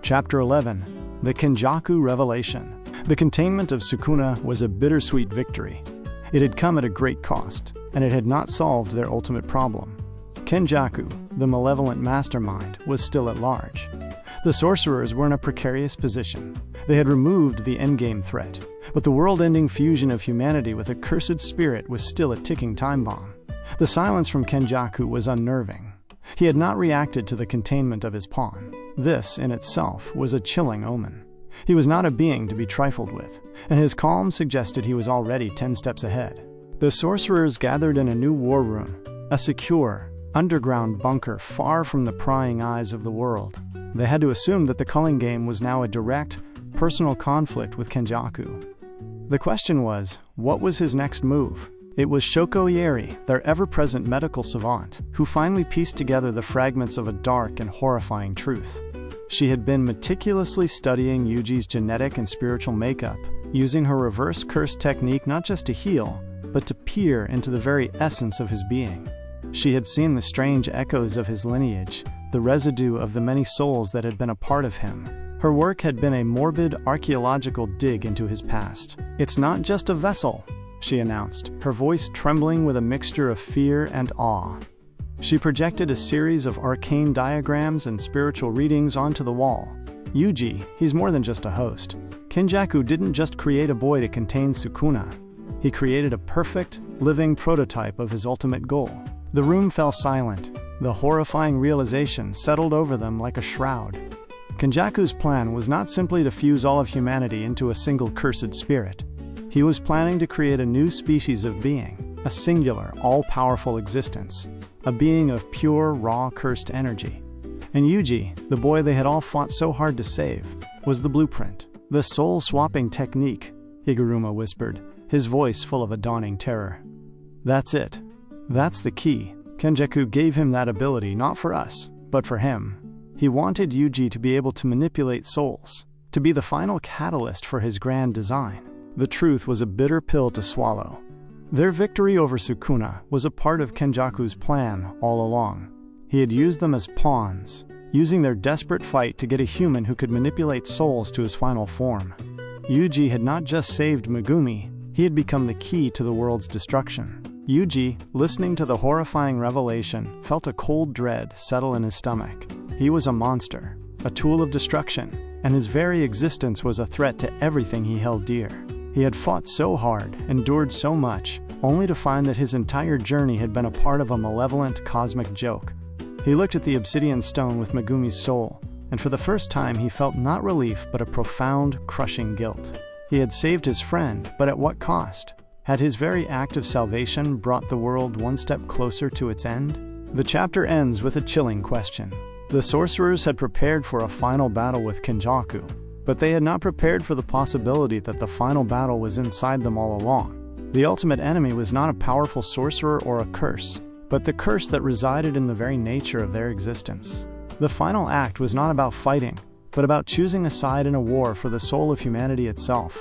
Chapter 11. The Kenjaku Revelation. The containment of Sukuna was a bittersweet victory. It had come at a great cost, and it had not solved their ultimate problem. Kenjaku, the malevolent mastermind, was still at large. The sorcerers were in a precarious position. They had removed the endgame threat, but the world-ending fusion of humanity with a cursed spirit was still a ticking time bomb. The silence from Kenjaku was unnerving. He had not reacted to the containment of his pawn. This, in itself, was a chilling omen. He was not a being to be trifled with, and his calm suggested he was already 10 steps ahead. The sorcerers gathered in a new war room, a secure, underground bunker far from the prying eyes of the world. They had to assume that the Culling Game was now a direct, personal conflict with Kenjaku. The question was, what was his next move? It was Shoko Yeri, their ever-present medical savant, who finally pieced together the fragments of a dark and horrifying truth. She had been meticulously studying Yuji's genetic and spiritual makeup, using her reverse curse technique not just to heal, but to peer into the very essence of his being. She had seen the strange echoes of his lineage, the residue of the many souls that had been a part of him. Her work had been a morbid archaeological dig into his past. "It's not just a vessel," she announced, her voice trembling with a mixture of fear and awe. She projected a series of arcane diagrams and spiritual readings onto the wall. "Yuji, he's more than just a host. Kenjaku didn't just create a boy to contain Sukuna. He created a perfect, living prototype of his ultimate goal." The room fell silent. The horrifying realization settled over them like a shroud. Kenjaku's plan was not simply to fuse all of humanity into a single cursed spirit. He was planning to create a new species of being, a singular, all-powerful existence, a being of pure, raw, cursed energy. And Yuji, the boy they had all fought so hard to save, was the blueprint. "The soul-swapping technique," Higuruma whispered, his voice full of a dawning terror. "That's it. That's the key. Kenjaku gave him that ability not for us, but for him. He wanted Yuji to be able to manipulate souls, to be the final catalyst for his grand design." The truth was a bitter pill to swallow. Their victory over Sukuna was a part of Kenjaku's plan all along. He had used them as pawns, using their desperate fight to get a human who could manipulate souls to his final form. Yuji had not just saved Megumi, he had become the key to the world's destruction. Yuji, listening to the horrifying revelation, felt a cold dread settle in his stomach. He was a monster, a tool of destruction, and his very existence was a threat to everything he held dear. He had fought so hard, endured so much, only to find that his entire journey had been a part of a malevolent cosmic joke. He looked at the obsidian stone with Megumi's soul, and for the first time he felt not relief but a profound, crushing guilt. He had saved his friend, but at what cost? Had his very act of salvation brought the world one step closer to its end? The chapter ends with a chilling question. The sorcerers had prepared for a final battle with Kenjaku, but they had not prepared for the possibility that the final battle was inside them all along. The ultimate enemy was not a powerful sorcerer or a curse, but the curse that resided in the very nature of their existence. The final act was not about fighting, but about choosing a side in a war for the soul of humanity itself.